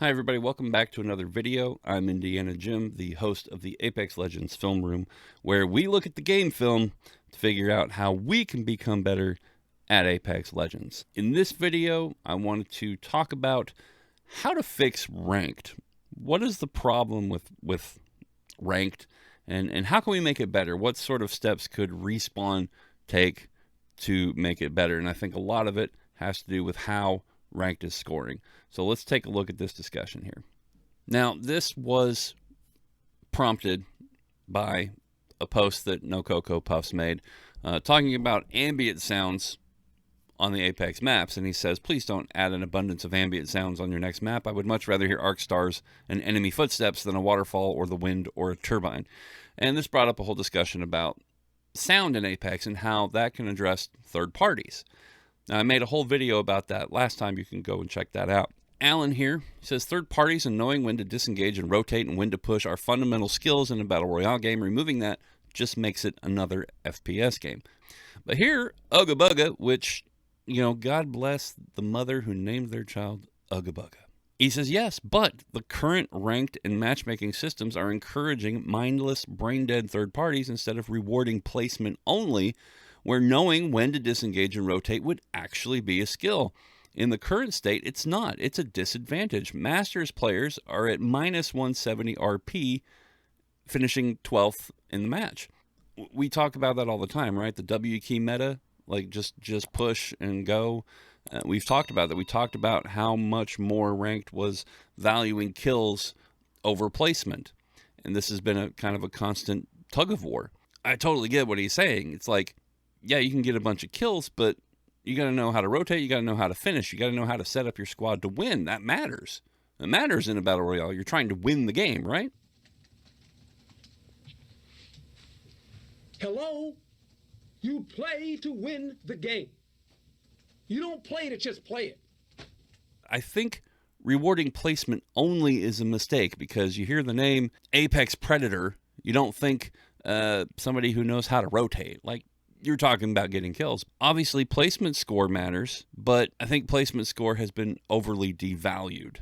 Hi everybody, welcome back to another video. I'm Indiana Jim, the host of the Apex Legends Film Room, where we look at the game film to figure out how we can become better at Apex Legends. In this video, I wanted to talk about how to fix ranked. What is the problem with ranked, and how can we make it better? What sort of steps could Respawn take to make it better? And I think a lot of it has to do with how ranked is scoring. So let's take a look at this discussion here. Now, this was prompted by a post that No Coco Puffs made talking about ambient sounds on the Apex maps, and he says, please don't add an abundance of ambient sounds on your next map. I would much rather hear arc stars and enemy footsteps than a waterfall or the wind or a turbine. And this brought up a whole discussion about sound in Apex and how that can address third parties. Now, I made a whole video about that last time. You can go and check that out. Alan here says, third parties and knowing when to disengage and rotate and when to push are fundamental skills in a battle royale game. Removing that just makes it another FPS game. But here, Ugga Bugga, which, God bless the mother who named their child Ugga Bugga. He says, yes, but the current ranked and matchmaking systems are encouraging mindless, brain-dead third parties instead of rewarding placement only, where knowing when to disengage and rotate would actually be a skill. In the current state, it's not. It's a disadvantage. Masters players are at minus 170 RP, finishing 12th in the match. We talk about that all the time, right? The W key meta, like just push and go. We've talked about that. We talked about how much more ranked was valuing kills over placement. And this has been a kind of a constant tug of war. I totally get what he's saying. It's like, yeah, you can get a bunch of kills, but you got to know how to rotate. You got to know how to finish. You got to know how to set up your squad to win. That matters. It matters in a battle royale. You're trying to win the game, right? Hello? You play to win the game. You don't play to just play it. I think rewarding placement only is a mistake because you hear the name Apex Predator. You don't think somebody who knows how to rotate. Like, you're talking about getting kills. Obviously, placement score matters, but I think placement score has been overly devalued.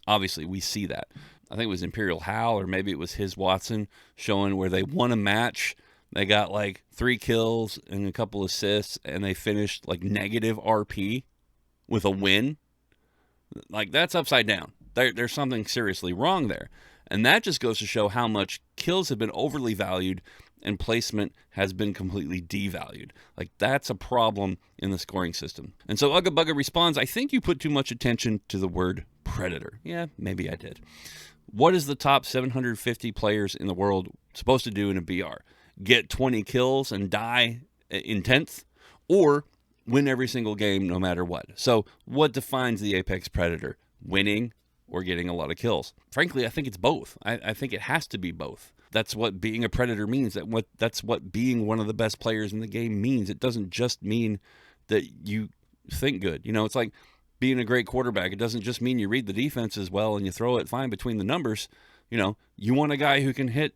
Obviously, we see that. I think it was Imperial Hal, or maybe it was his Watson, showing where they won a match. They got like 3 kills and a couple assists, and they finished like negative RP with a win. Like, that's upside down. There's something seriously wrong there. And that just goes to show how much kills have been overly valued and placement has been completely devalued. Like, that's a problem in the scoring system. And so Ugga Bugga responds, I think you put too much attention to the word predator. Yeah, maybe I did. What is the top 750 players in the world supposed to do in a BR? Get 20 kills and die in 10th? Or win every single game no matter what? So what defines the Apex Predator? Winning or getting a lot of kills? Frankly, I think it's both. I think it has to be both. That's what being a predator means. That's what being one of the best players in the game means. It doesn't just mean that you think good. It's like being a great quarterback. It doesn't just mean you read the defense as well and you throw it fine between the numbers. You want a guy who can hit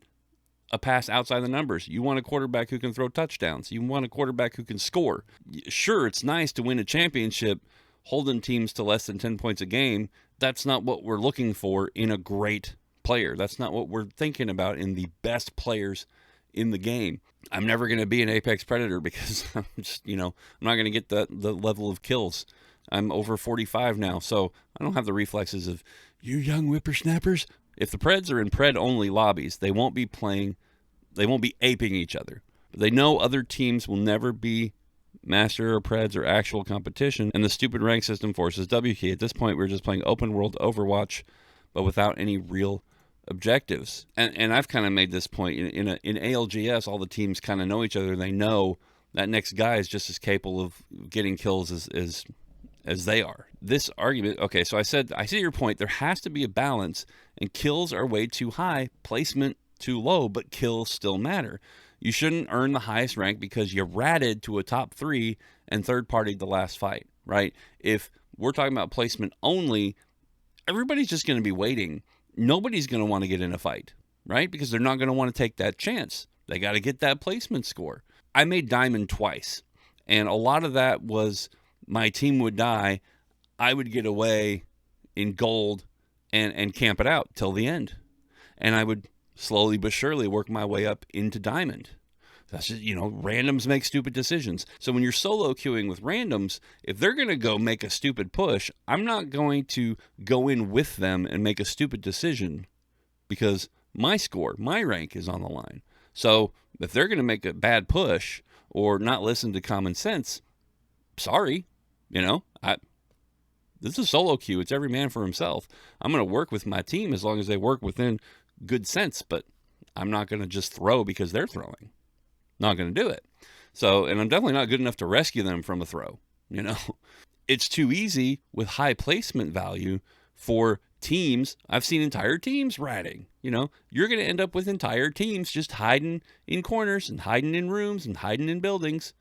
a pass outside the numbers. You want a quarterback who can throw touchdowns. You want a quarterback who can score. Sure, it's nice to win a championship holding teams to less than 10 points a game. That's not what we're looking for in a great player. That's not what we're thinking about in the best players in the game. I'm never going to be an Apex Predator because I'm just, I'm not going to get the level of kills. I'm over 45 now, so I don't have the reflexes of you young whippersnappers. If the Preds are in Pred-only lobbies, they won't be aping each other. They know other teams will never be Master or Preds or actual competition, and the stupid rank system forces W key. At this point, we're just playing open world Overwatch, but without any real objectives. And I've kind of made this point in ALGS. All the teams kind of know each other. They know that next guy is just as capable of getting kills as they are. This argument, okay, so I see your point. There has to be a balance, and kills are way too high, placement too low, but kills still matter. You shouldn't earn the highest rank because you ratted to a top 3 and third-partied the last fight, right? If we're talking about placement only, everybody's just going to be waiting. Nobody's going to want to get in a fight, right? Because they're not going to want to take that chance. They got to get that placement score. I made diamond twice, and a lot of that was my team would die. I would get away in gold, and camp it out till the end. And I would slowly but surely work my way up into diamond. That's just, randoms make stupid decisions. So when you're solo queuing with randoms, if they're going to go make a stupid push, I'm not going to go in with them and make a stupid decision because my score, my rank is on the line. So if they're going to make a bad push or not listen to common sense, sorry, this is a solo queue. It's every man for himself. I'm going to work with my team as long as they work within good sense, but I'm not going to just throw because they're throwing. Not going to do it. So, and I'm definitely not good enough to rescue them from a throw. It's too easy with high placement value for teams. I've seen entire teams ratting. You're going to end up with entire teams just hiding in corners and hiding in rooms and hiding in buildings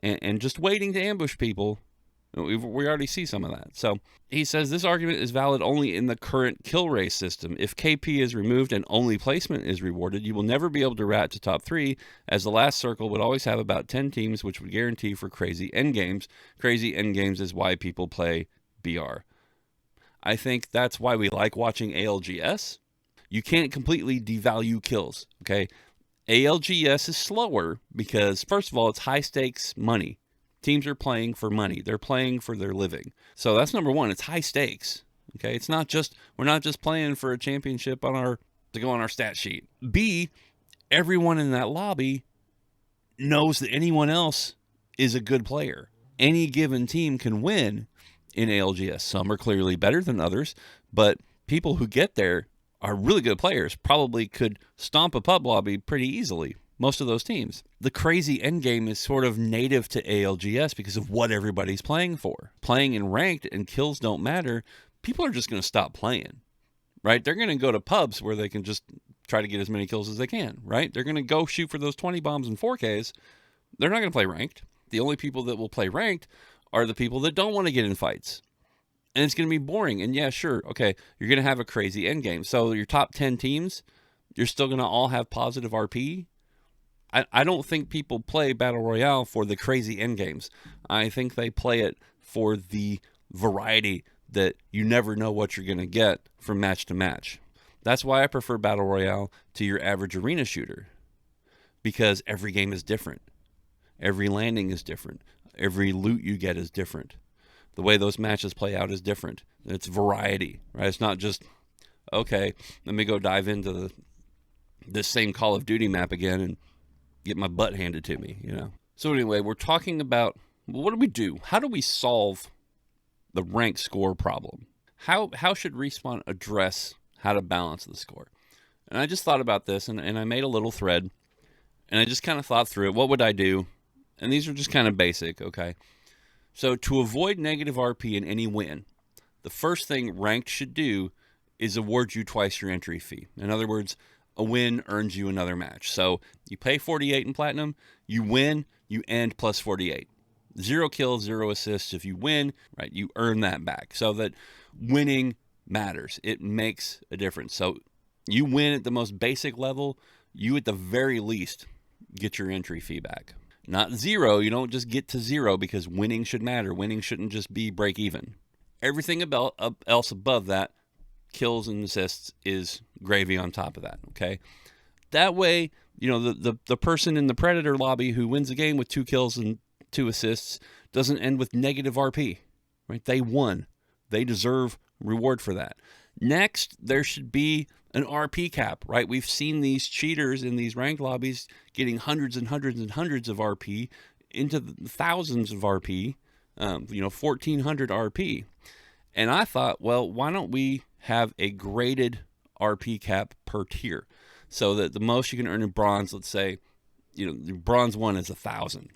and just waiting to ambush people. We already see some of that. So he says this argument is valid only in the current kill race system. If KP is removed and only placement is rewarded, you will never be able to rat to top 3, as the last circle would always have about 10 teams, which would guarantee for crazy endgames. Crazy endgames is why people play BR. I think that's why we like watching ALGS. You can't completely devalue kills, okay? ALGS is slower because, first of all, it's high stakes money. Teams are playing for money. They're playing for their living. So that's number one. It's high stakes. Okay. We're not just playing for a championship to go on our stat sheet. B, everyone in that lobby knows that anyone else is a good player. Any given team can win in ALGS. Some are clearly better than others, but people who get there are really good players, probably could stomp a pub lobby pretty easily. Most of those teams. The crazy endgame is sort of native to ALGS because of what everybody's playing for. Playing in ranked and kills don't matter, people are just going to stop playing, right? They're going to go to pubs where they can just try to get as many kills as they can, right? They're going to go shoot for those 20 bombs and 4Ks. They're not going to play ranked. The only people that will play ranked are the people that don't want to get in fights. And it's going to be boring. And yeah, sure, okay, you're going to have a crazy endgame. So your top 10 teams, you're still going to all have positive RP. I don't think people play Battle Royale for the crazy endgames. I think they play it for the variety that you never know what you're going to get from match to match. That's why I prefer Battle Royale to your average arena shooter. Because every game is different. Every landing is different. Every loot you get is different. The way those matches play out is different. It's variety, right? It's not just, okay, let me go dive into this same Call of Duty map again and get my butt handed to me, So anyway, we're talking about, what do we do? How do we solve the rank score problem? How should Respawn address how to balance the score? And I just thought about this, and I made a little thread, and I just kind of thought through it. What would I do? And these are just kind of basic, okay? So to avoid negative RP in any win, the first thing ranked should do is award you twice your entry fee. In other words, a win earns you another match. So you pay 48 in platinum, you win, you end plus 48. 0 kills, 0 assists. If you win, right, you earn that back. So that winning matters. It makes a difference. So you win at the most basic level, you at the very least get your entry fee back. Not 0. You don't just get to 0 because winning should matter. Winning shouldn't just be break even. Everything else above that, kills and assists, is gravy on top of that, okay? That way, the person in the Predator lobby who wins the game with 2 kills and 2 assists doesn't end with negative RP, right? They won. They deserve reward for that. Next, there should be an RP cap, right? We've seen these cheaters in these ranked lobbies getting hundreds and hundreds and hundreds of RP into the thousands of RP, 1,400 RP. And I thought, well, why don't we have a graded RP cap per tier so that the most you can earn in bronze, let's say, bronze 1 is 1,000.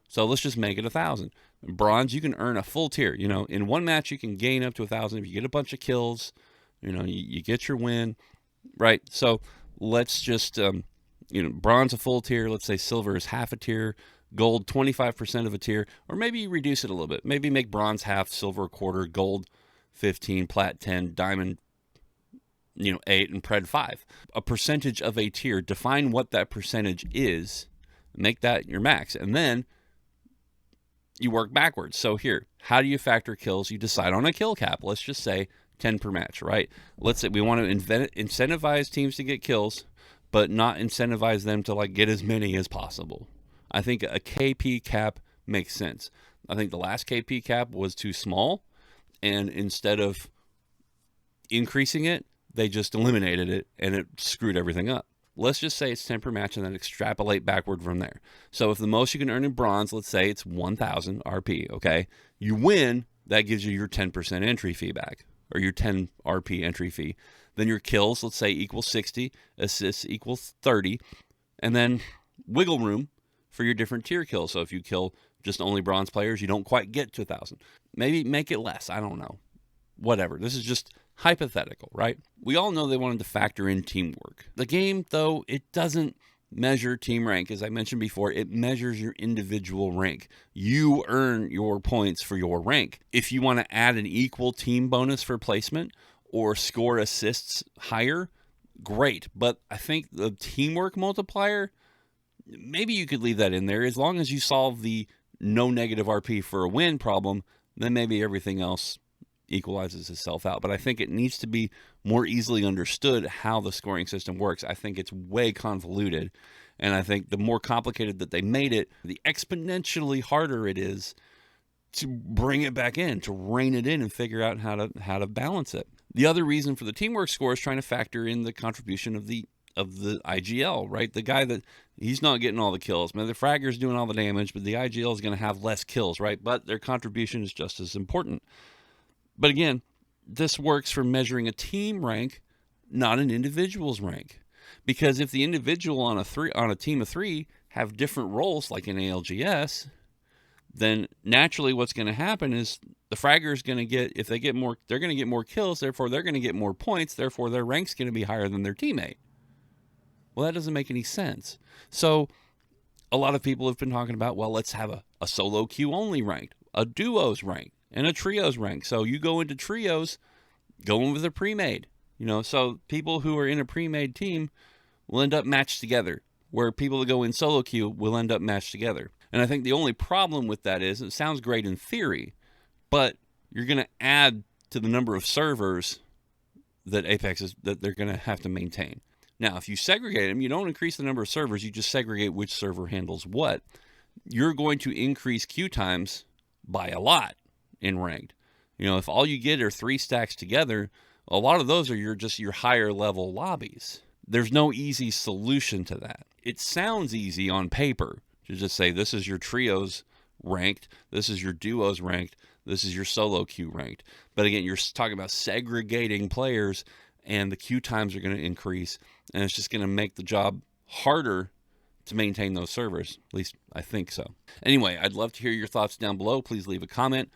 So let's just make it 1,000. In bronze, you can earn a full tier. In one match, you can gain up to 1,000. If you get a bunch of kills, you get your win, right? So let's just, bronze a full tier. Let's say silver is half a tier, gold 25% of a tier, or maybe you reduce it a little bit. Maybe make bronze half, silver a quarter, gold 15, plat 10, diamond 8, and pred 5. A percentage of a tier. Define what that percentage is. Make that your max. And then you work backwards. So here, how do you factor kills? You decide on a kill cap. Let's just say 10 per match, right? Let's say we want to incentivize teams to get kills, but not incentivize them to like get as many as possible. I think a KP cap makes sense. I think the last KP cap was too small, and instead of increasing it, they just eliminated it, and it screwed everything up. Let's just say it's 10 per match and then extrapolate backward from there. So if the most you can earn in bronze, let's say it's 1,000 RP, okay? You win, that gives you your 10% entry fee back, or your 10 RP entry fee. Then your kills, let's say, equals 60, assists equals 30, and then wiggle room for your different tier kills. So if you kill just only bronze players, you don't quite get to 1,000. Maybe make it less, I don't know. Whatever, this is just hypothetical, right? We all know they wanted to factor in teamwork. The game, though, it doesn't measure team rank. As I mentioned before, it measures your individual rank. You earn your points for your rank. If you want to add an equal team bonus for placement or score assists higher, great. But I think the teamwork multiplier, maybe you could leave that in there. As long as you solve the no negative RP for a win problem, then maybe everything else equalizes itself out. But I think it needs to be more easily understood how the scoring system works. I think it's way convoluted, and I think the more complicated that they made it, the exponentially harder it is to bring it back in, to rein it in and figure out how to balance it. The other reason for the teamwork score is trying to factor in the contribution of the IGL, right? The guy that he's not getting all the kills. Man, the fragger's doing all the damage, but the IGL is going to have less kills, right? But their contribution is just as important. But again, this works for measuring a team rank, not an individual's rank. Because if the individual on a team of 3 have different roles, like in ALGS, then naturally what's going to happen is the fragger is going to get, if they get more, they're going to get more kills, therefore they're going to get more points, therefore their rank's going to be higher than their teammate. Well, that doesn't make any sense. So a lot of people have been talking about, well, let's have a solo queue only ranked, a duos ranked, and a trios rank. So you go into trios going with a pre-made, so people who are in a pre-made team will end up matched together, where people that go in solo queue will end up matched together. And I think the only problem with that is it sounds great in theory, but you're going to add to the number of servers that Apex is, that they're going to have to maintain. Now, if you segregate them, you don't increase the number of servers, you just segregate which server handles what. You're going to increase queue times by a lot in ranked. If all you get are 3 stacks together, a lot of those are your higher level lobbies. There's no easy solution to that. It sounds easy on paper to just say this is your trios ranked, this is your duos ranked, this is your solo queue ranked. But again, you're talking about segregating players, and the queue times are going to increase, and it's just going to make the job harder to maintain those servers. At least I think so. Anyway, I'd love to hear your thoughts down below. Please leave a comment.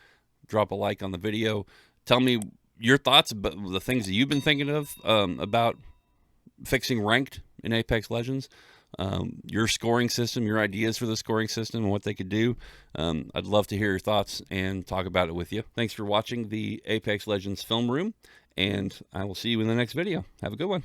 Drop a like on the video. Tell me your thoughts about the things that you've been thinking of about fixing ranked in Apex Legends. Your scoring system, your ideas for the scoring system and what they could do. I'd love to hear your thoughts and talk about it with you. Thanks for watching the Apex Legends Film Room, and I will see you in the next video. Have a good one.